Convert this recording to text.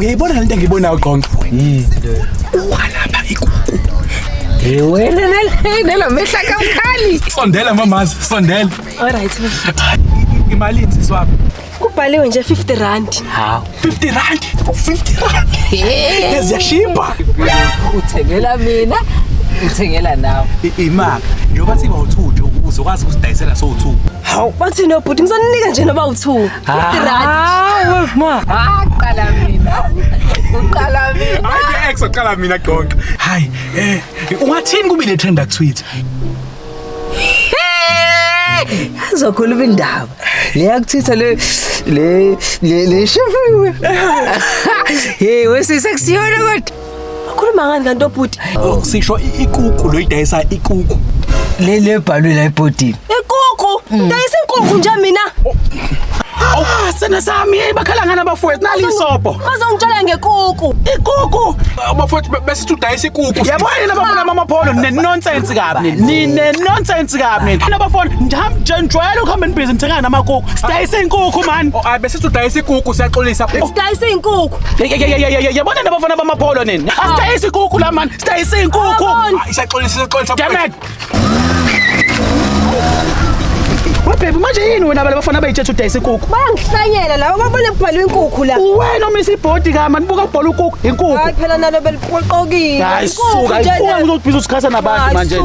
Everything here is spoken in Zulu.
Uyayibona lento engiyibonayo Gqonqa? Uwalapha ikuku. Wena nalo mehla kamkhali. Sondela mamazi, sondela. Alright. Imali insizwa. Kubhaliwe nje 50 rand. Hawu, 50 rand. 50 rand. Yaziyashimba. Uthengela mina, uthengela nawe. Imaka, njengoba siba u2 nje uzokwazi ukusidayisela so2. Hawu, bathi no bhuti ngizonika nje noba u2. 50 rand. Hawu ma. Qala mina. Uqala mina. Hayi ex oqala mina Gqonqa. Hayi, ungathini kubile trend ku Twitter? Azokhuluma indaba. Leyakuthitha le shefiwe. Hey, wesisexiyona kodwa. Akhuluma ngani kanti obhuti? Sisho ikuku lo idayisa ikuku. Le bhalwe la ebhodini. Ikuku. Dayisa inkukhu nje mina. Sena sami bakhala ngana bafowethu nali isobho. Bazongitshela ngekuku. Ikuku. Abafowethu besithi udayisa ikuku. Yabona yena bafuna amapolo nonsense kabi. Nine nonsense kabi. Abafowethu njalo ukuhamba nibhizi nithengana namakuku. Sidayisa inkukhu man. Hayi besithi udayisa ikuku siyaxolisa. Sidayisa inkukhu. Yabona yena bafuna amapolo nini? Asidayisa ikuku la man. Sidayisa inkukhu. Siyaxolisa. Damn it. Baby manje yini wena abafana bayithethe udayisa ikuku? Bangihlanyela la babone kubhalwe inkukhu la. Wena umisa ibhodi ka man buka kubhala ukuku inkukhu. Hayi phela nalo beliqoqile. Hayi suka ngizobhiza usikhasa nabantu manje.